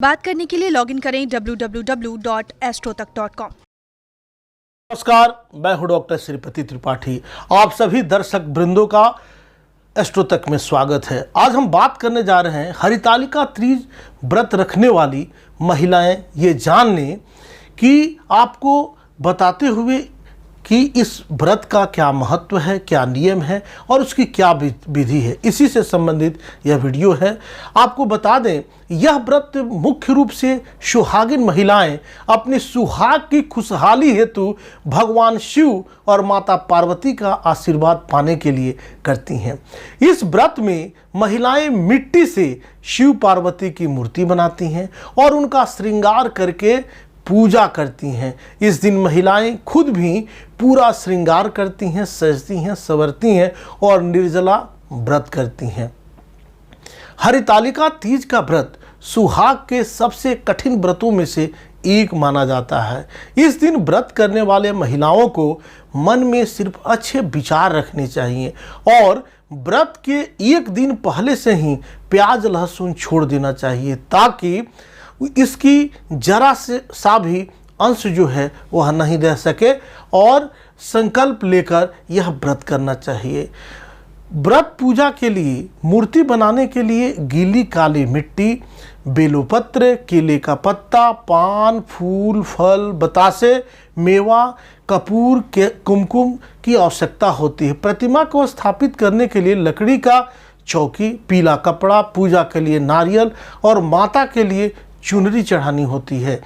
बात करने के लिए लॉगिन करें www.astrotak.com। नमस्कार, मैं हूं डॉक्टर श्रीपति त्रिपाठी। आप सभी दर्शक वृंदों का एस्ट्रोतक में स्वागत है। आज हम बात करने जा रहे हैं हरितालिका तीज व्रत रखने वाली महिलाएं ये जान लें कि आपको बताते हुए कि इस व्रत का क्या महत्व है, क्या नियम है और उसकी क्या विधि है। इसी से संबंधित यह वीडियो है। आपको बता दें, यह व्रत मुख्य रूप से सुहागिन महिलाएं अपने सुहाग की खुशहाली हेतु भगवान शिव और माता पार्वती का आशीर्वाद पाने के लिए करती हैं। इस व्रत में महिलाएं मिट्टी से शिव पार्वती की मूर्ति बनाती हैं और उनका श्रृंगार करके पूजा करती हैं। इस दिन महिलाएं खुद भी पूरा श्रृंगार करती हैं, सजती हैं, संवरती हैं और निर्जला व्रत करती हैं। हरितालिका तीज का व्रत सुहाग के सबसे कठिन व्रतों में से एक माना जाता है। इस दिन व्रत करने वाले महिलाओं को मन में सिर्फ अच्छे विचार रखने चाहिए और व्रत के एक दिन पहले से ही प्याज लहसुन छोड़ देना चाहिए ताकि इसकी जरा से सा भी अंश जो है वह नहीं रह सके और संकल्प लेकर यह व्रत करना चाहिए। व्रत पूजा के लिए मूर्ति बनाने के लिए गीली काली मिट्टी, बेलोपत्र, केले का पत्ता, पान, फूल, फल, बतासे, मेवा, कपूर के कुमकुम की आवश्यकता होती है। प्रतिमा को स्थापित करने के लिए लकड़ी का चौकी, पीला कपड़ा, पूजा के लिए नारियल और माता के लिए चुनरी चढ़ानी होती है,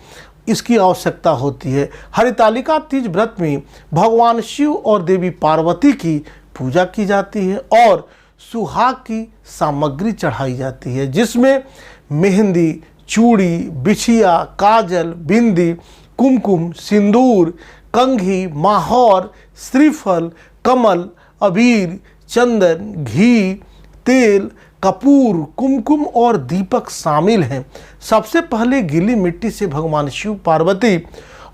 इसकी आवश्यकता होती है। हरितालिका तीज व्रत में भगवान शिव और देवी पार्वती की पूजा की जाती है और सुहाग की सामग्री चढ़ाई जाती है, जिसमें मेहंदी, चूड़ी, बिछिया, काजल, बिंदी, कुमकुम, सिंदूर, कंघी, माहौर, श्रीफल, कमल, अबीर, चंदन, घी, तेल, कपूर, कुमकुम और दीपक शामिल हैं। सबसे पहले गीली मिट्टी से भगवान शिव, पार्वती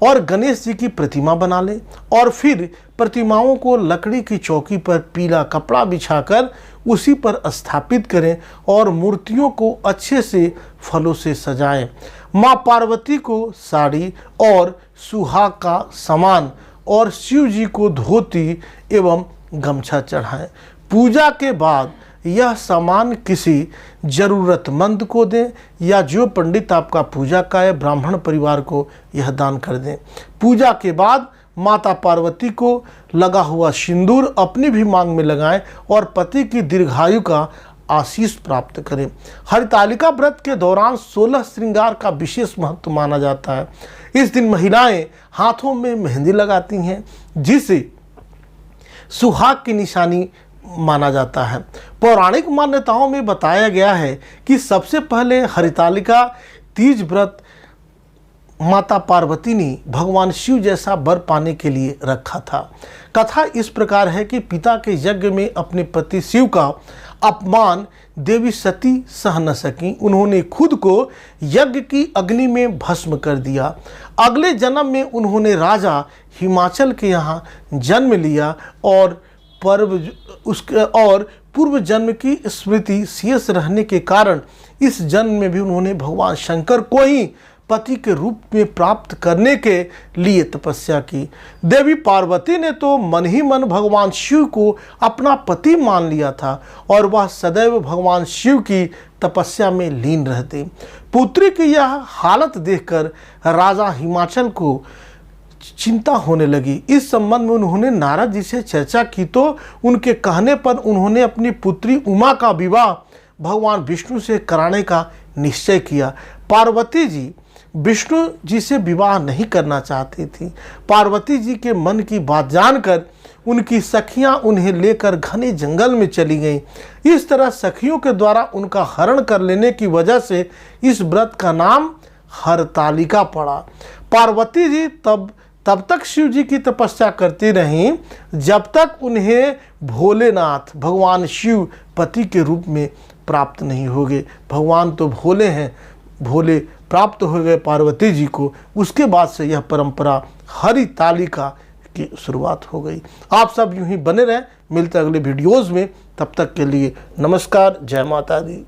और गणेश जी की प्रतिमा बना लें और फिर प्रतिमाओं को लकड़ी की चौकी पर पीला कपड़ा बिछाकर उसी पर स्थापित करें और मूर्तियों को अच्छे से फलों से सजाएं। माँ पार्वती को साड़ी और सुहाग का सामान और शिव जी को धोती एवं गमछा चढ़ाएं। पूजा के बाद यह सामान किसी ज़रूरतमंद को दें या जो पंडित आपका पूजा का है ब्राह्मण परिवार को यह दान कर दें। पूजा के बाद माता पार्वती को लगा हुआ सिंदूर अपनी भी मांग में लगाएं और पति की दीर्घायु का आशीष प्राप्त करें। हरितालिका व्रत के दौरान 16 श्रृंगार का विशेष महत्व माना जाता है। इस दिन महिलाएं हाथों में मेहंदी लगाती हैं, जिसे सुहाग की निशानी माना जाता है। पौराणिक मान्यताओं में बताया गया है कि सबसे पहले हरितालिका तीज व्रत माता पार्वती ने भगवान शिव जैसा वर पाने के लिए रखा था। कथा इस प्रकार है कि पिता के यज्ञ में अपने पति शिव का अपमान देवी सती सह न सकी। उन्होंने खुद को यज्ञ की अग्नि में भस्म कर दिया। अगले जन्म में उन्होंने राजा हिमाचल के यहाँ जन्म लिया और पूर्व जन्म की स्मृति शेष रहने के कारण इस जन्म में भी उन्होंने भगवान शंकर को ही पति के रूप में प्राप्त करने के लिए तपस्या की। देवी पार्वती ने तो मन ही मन भगवान शिव को अपना पति मान लिया था और वह सदैव भगवान शिव की तपस्या में लीन रहते। पुत्री की यह हालत देखकर राजा हिमाचल को चिंता होने लगी। इस संबंध में उन्होंने नारद जी से चर्चा की तो उनके कहने पर उन्होंने अपनी पुत्री उमा का विवाह भगवान विष्णु से कराने का निश्चय किया। पार्वती जी विष्णु जी से विवाह नहीं करना चाहती थी। पार्वती जी के मन की बात जानकर उनकी सखियां उन्हें लेकर घने जंगल में चली गईं। इस तरह सखियों के द्वारा उनका हरण कर लेने की वजह से इस व्रत का नाम हरतालिका पड़ा। पार्वती जी तब तक शिव जी की तपस्या करती रहीं जब तक उन्हें भोलेनाथ भगवान शिव पति के रूप में प्राप्त नहीं हो गए। भगवान तो भोले हैं, भोले प्राप्त हो गए पार्वती जी को। उसके बाद से यह परंपरा हरितालिका की शुरुआत हो गई। आप सब यूं ही बने रहें, मिलते अगले वीडियोज़ में। तब तक के लिए नमस्कार, जय माता दी।